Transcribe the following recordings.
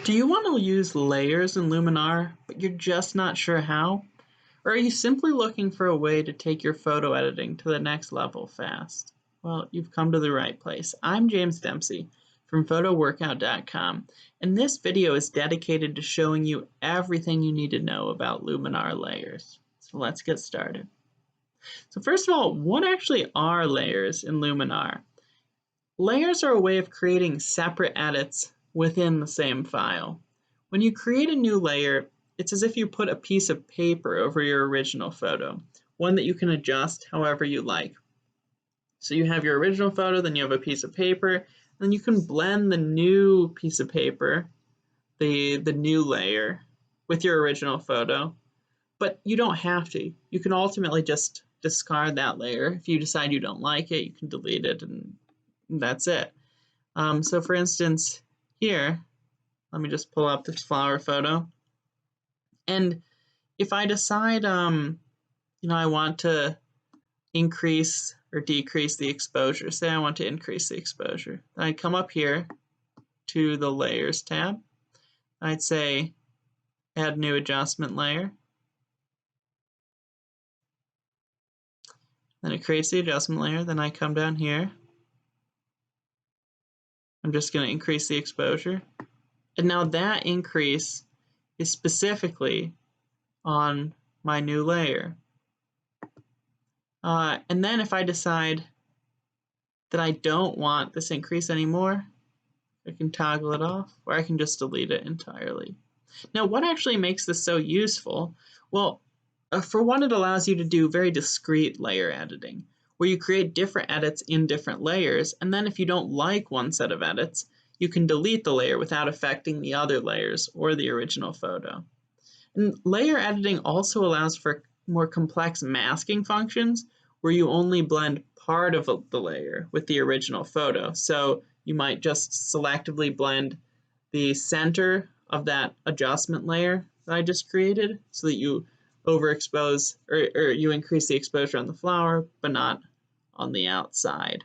Do you want to use layers in Luminar, but you're just not sure how? Or are you simply looking for a way to take your photo editing to the next level fast? Well, you've come to the right place. I'm James Dempsey from photoworkout.com, and this video is dedicated to showing you everything you need to know about Luminar layers. So let's get started. So first of all, what actually are layers in Luminar? Layers are a way of creating separate edits within the same file. When you create a new layer, it's as if you put a piece of paper over your original photo, one that you can adjust however you like. So you have your original photo, then you have a piece of paper, and then you can blend the new piece of paper, the new layer, with your original photo. But you don't have to. You can ultimately just discard that layer. If you decide you don't like it, you can delete it, and that's it. So for instance, here, let me just pull up this flower photo. And if I decide, I want to increase or decrease the exposure, say I want to increase the exposure, then I'd come up here to the Layers tab. I'd say Add New Adjustment Layer. Then it creates the adjustment layer. Then I come down here. I'm just going to increase the exposure. And now that increase is specifically on my new layer. And then if I decide that I don't want this increase anymore, I can toggle it off, or I can just delete it entirely. Now, what actually makes this so useful? Well, for one, it allows you to do very discrete layer editing, where you create different edits in different layers, and then if you don't like one set of edits, you can delete the layer without affecting the other layers or the original photo. And layer editing also allows for more complex masking functions, where you only blend part of the layer with the original photo. So you might just selectively blend the center of that adjustment layer that I just created so that you overexpose or you increase the exposure on the flower, but not on the outside.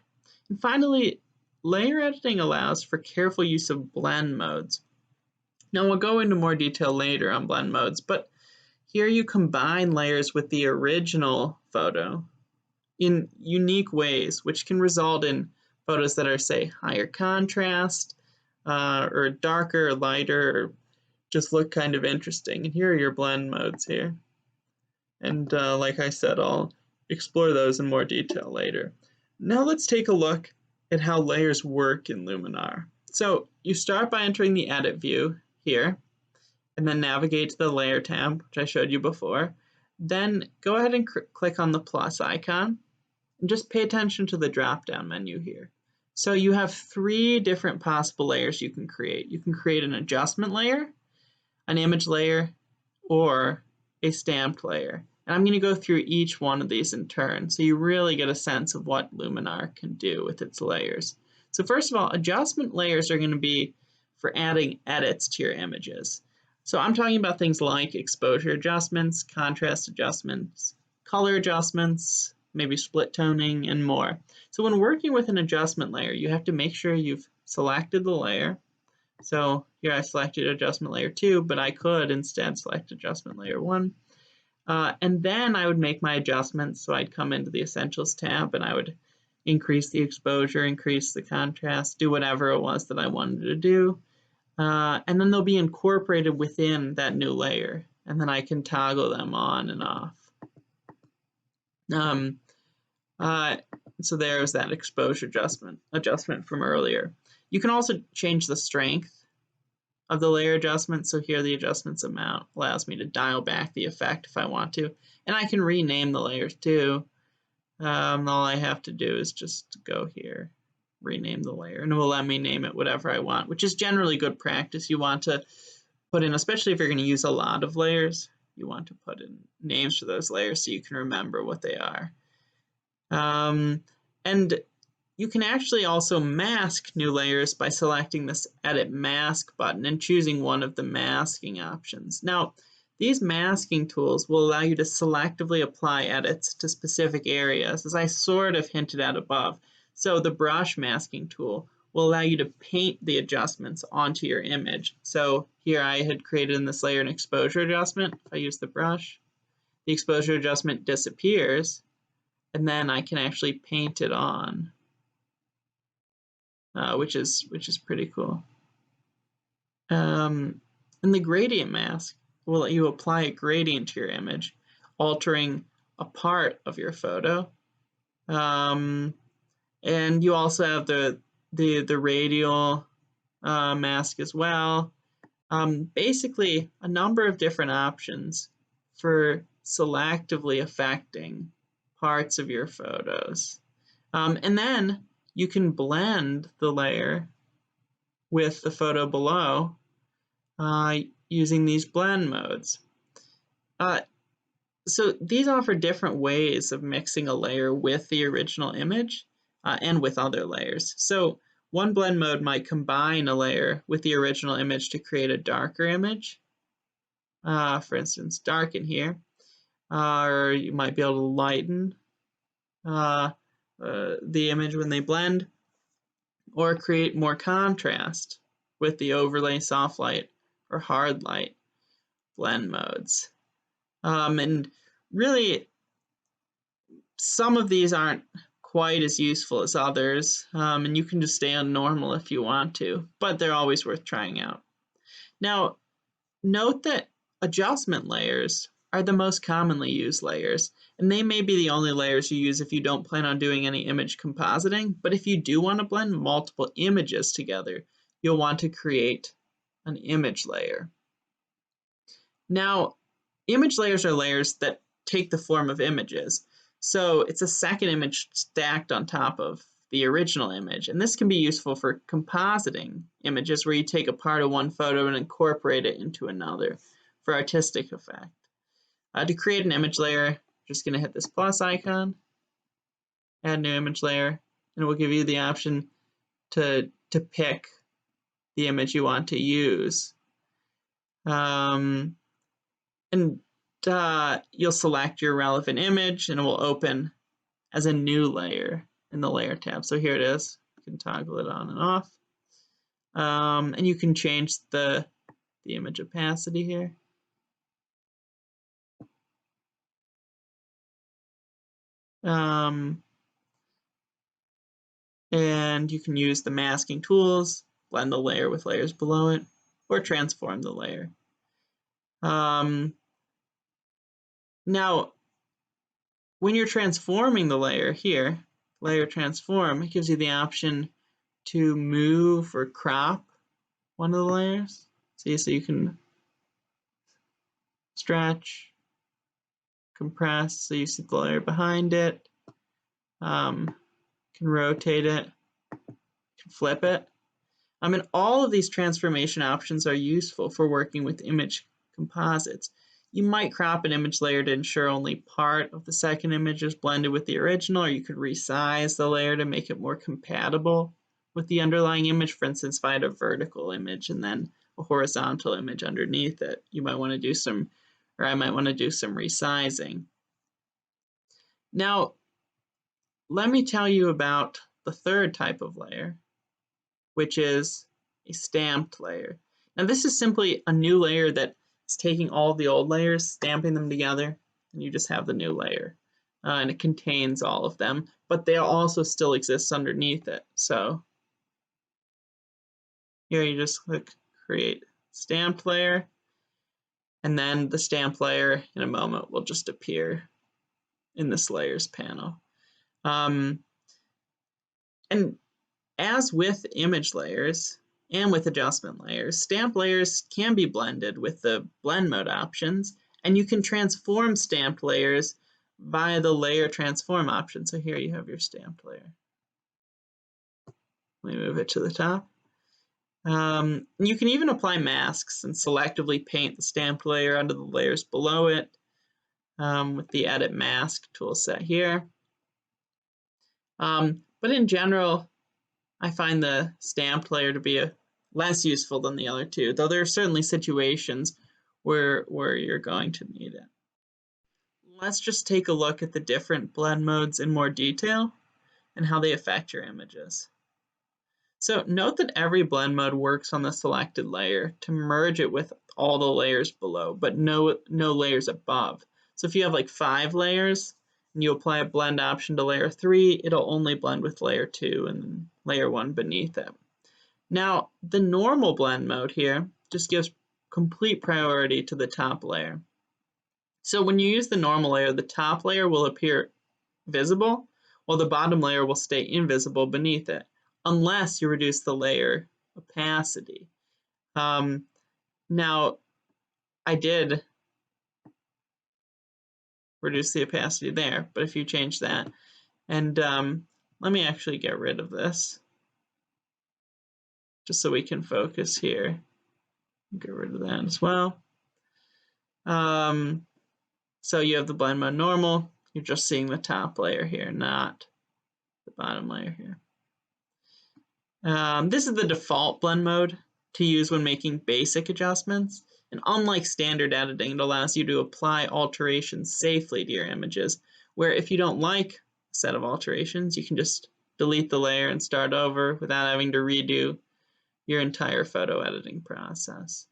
And finally, layer editing allows for careful use of blend modes. Now we'll go into more detail later on blend modes, but here you combine layers with the original photo in unique ways, which can result in photos that are, say, higher contrast, or darker or lighter, or just look kind of interesting. And here are your blend modes here. And like I said, I'll explore those in more detail later. Now let's take a look at how layers work in Luminar. So you start by entering the Edit view here, and then navigate to the Layer tab, which I showed you before. Then go ahead and click on the plus icon, and just pay attention to the drop-down menu here. So you have three different possible layers you can create. You can create an adjustment layer, an image layer, or a stamped layer. And I'm going to go through each one of these in turn so you really get a sense of what Luminar can do with its layers. So first of all, adjustment layers are going to be for adding edits to your images. So I'm talking about things like exposure adjustments, contrast adjustments, color adjustments, maybe split toning, and more. So when working with an adjustment layer, you have to make sure you've selected the layer. So here I selected adjustment layer 2, but I could instead select adjustment layer 1. And then I would make my adjustments. So I'd come into the Essentials tab and I would increase the exposure, increase the contrast, do whatever it was that I wanted to do. And then they'll be incorporated within that new layer. And then I can toggle them on and off. So there's that exposure adjustment from earlier. You can also change the strength of the layer adjustment. So here the adjustments amount allows me to dial back the effect if I want to. And I can rename the layers too. All I have to do is just go here, rename the layer, and it will let me name it whatever I want, which is generally good practice. You want to put in, especially if you're going to use a lot of layers, you want to put in names for those layers so you can remember what they are. And you can actually also mask new layers by selecting this Edit Mask button and choosing one of the masking options. Now, these masking tools will allow you to selectively apply edits to specific areas, as I sort of hinted at above. So the brush masking tool will allow you to paint the adjustments onto your image. So here I had created in this layer an exposure adjustment. If I use the brush, the exposure adjustment disappears, and then I can actually paint it on, which is pretty cool. And the gradient mask will let you apply a gradient to your image, altering a part of your photo. And you also have the radial mask as well. Basically, a number of different options for selectively affecting parts of your photos. And then you can blend the layer with the photo below using these blend modes. So these offer different ways of mixing a layer with the original image and with other layers. So one blend mode might combine a layer with the original image to create a darker image. For instance, darken here. Or you might be able to lighten the image when they blend, or create more contrast with the overlay, soft light, or hard light blend modes. And really, some of these aren't quite as useful as others, and you can just stay on normal if you want to, but they're always worth trying out. Now, note that adjustment layers are the most commonly used layers, and they may be the only layers you use if you don't plan on doing any image compositing, but if you do want to blend multiple images together, you'll want to create an image layer. Now, image layers are layers that take the form of images. So it's a second image stacked on top of the original image. And this can be useful for compositing images where you take a part of one photo and incorporate it into another for artistic effect. To create an image layer, I'm just going to hit this plus icon, add new image layer, and it will give you the option to pick the image you want to use. And you'll select your relevant image and it will open as a new layer in the layer tab. So here it is. You can toggle it on and off. And you can change the image opacity here. And you can use the masking tools, blend the layer with layers below it, or transform the layer. Now, when you're transforming the layer here, layer transform, it gives you the option to move or crop one of the layers. See, so you can stretch, compress, so you see the layer behind it. Can rotate it, can flip it. And all of these transformation options are useful for working with image composites. You might crop an image layer to ensure only part of the second image is blended with the original, or you could resize the layer to make it more compatible with the underlying image. For instance, if I had a vertical image and then a horizontal image underneath it, you might want to do some, or I might want to do some resizing. Now, let me tell you about the third type of layer, which is a stamped layer. Now, this is simply a new layer that is taking all the old layers, stamping them together, and you just have the new layer. And it contains all of them, but they also still exist underneath it. So here you just click Create Stamped Layer, and then the stamped layer in a moment will just appear in this Layers panel. And as with image layers and with adjustment layers, stamp layers can be blended with the blend mode options, and you can transform stamped layers via the layer transform option. So here you have your stamped layer. Let me move it to the top. You can even apply masks and selectively paint the stamped layer onto the layers below it with the Edit Mask tool set here. But in general, I find the stamped layer to be less useful than the other two, though there are certainly situations where you're going to need it. Let's just take a look at the different blend modes in more detail and how they affect your images. So note that every blend mode works on the selected layer to merge it with all the layers below, but no layers above. So if you have like 5 layers and you apply a blend option to layer 3, it'll only blend with layer 2 and then layer 1 beneath it. Now, the normal blend mode here just gives complete priority to the top layer. So when you use the normal layer, the top layer will appear visible, while the bottom layer will stay invisible beneath it, unless you reduce the layer opacity. Now, I did reduce the opacity there, but if you change that, and let me actually get rid of this, just so we can focus here. Get rid of that as well. So you have the blend mode normal, you're just seeing the top layer here, not the bottom layer here. This is the default blend mode to use when making basic adjustments. And unlike standard editing, it allows you to apply alterations safely to your images, where if you don't like a set of alterations, you can just delete the layer and start over without having to redo your entire photo editing process.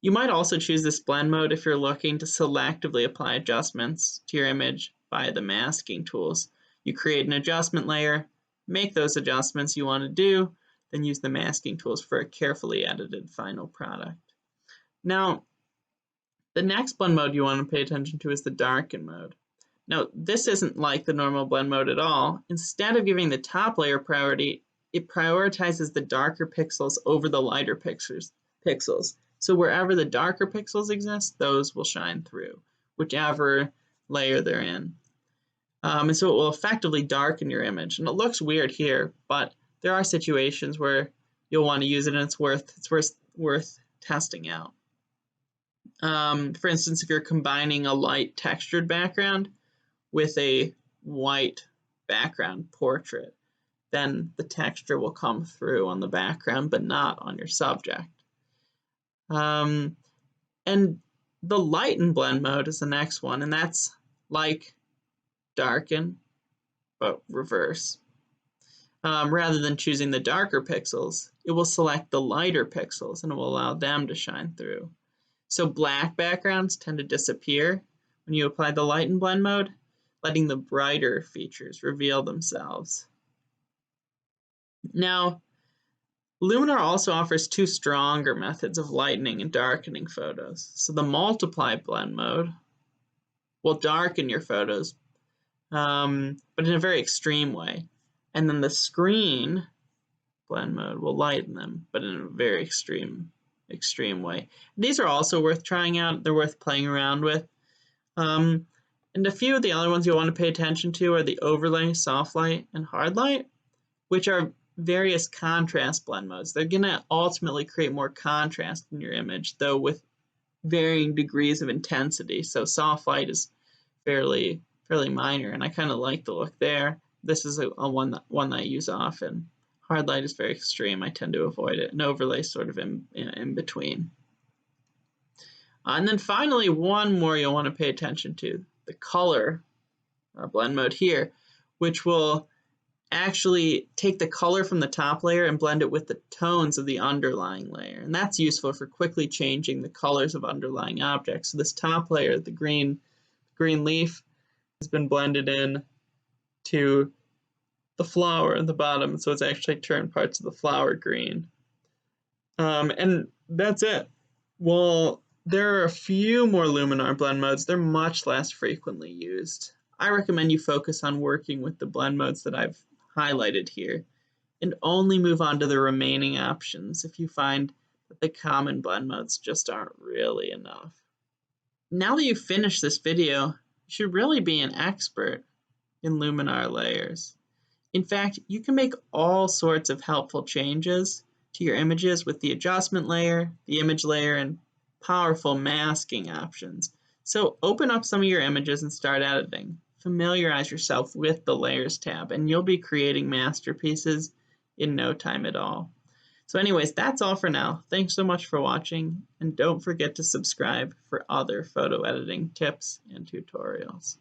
You might also choose this blend mode if you're looking to selectively apply adjustments to your image via the masking tools. You create an adjustment layer, make those adjustments you want to do, then use the masking tools for a carefully edited final product. Now, the next blend mode you want to pay attention to is the darken mode. Now, this isn't like the normal blend mode at all. Instead of giving the top layer priority, it prioritizes the darker pixels over the lighter pixels. So wherever the darker pixels exist, those will shine through, whichever layer they're in. And so it will effectively darken your image. And it looks weird here, but there are situations where you'll want to use it and it's worth testing out. For instance, if you're combining a light textured background with a white background portrait, then the texture will come through on the background but not on your subject. And the lighten blend mode is the next one, and that's like darken but reverse. Rather than choosing the darker pixels, it will select the lighter pixels and it will allow them to shine through. So black backgrounds tend to disappear when you apply the lighten blend mode, letting the brighter features reveal themselves. Now, Luminar also offers 2 stronger methods of lightening and darkening photos. So the multiply blend mode will darken your photos, but in a very extreme way. And then the screen blend mode will lighten them, but in a very extreme way. These are also worth trying out. They're worth playing around with. And a few of the other ones you'll want to pay attention to are the overlay, soft light, and hard light, which are various contrast blend modes. They're going to ultimately create more contrast in your image, though with varying degrees of intensity. So soft light is fairly minor, and I kind of like the look there. This is one that I use often. Hard light is very extreme. I tend to avoid it. And overlay sort of in between. And then finally, one more you'll want to pay attention to, the color blend mode here, which will actually take the color from the top layer and blend it with the tones of the underlying layer. And that's useful for quickly changing the colors of underlying objects. So this top layer, the green leaf, has been blended in to the flower at the bottom, so it's actually turned parts of the flower green. And that's it. Well, there are a few more Luminar blend modes. They're much less frequently used. I recommend you focus on working with the blend modes that I've highlighted here, and only move on to the remaining options if you find that the common blend modes just aren't really enough. Now that you've finished this video, you should really be an expert in Luminar layers. In fact, you can make all sorts of helpful changes to your images with the adjustment layer, the image layer, and powerful masking options. So open up some of your images and start editing. Familiarize yourself with the Layers tab, and you'll be creating masterpieces in no time at all. So anyways, that's all for now. Thanks so much for watching, and don't forget to subscribe for other photo editing tips and tutorials.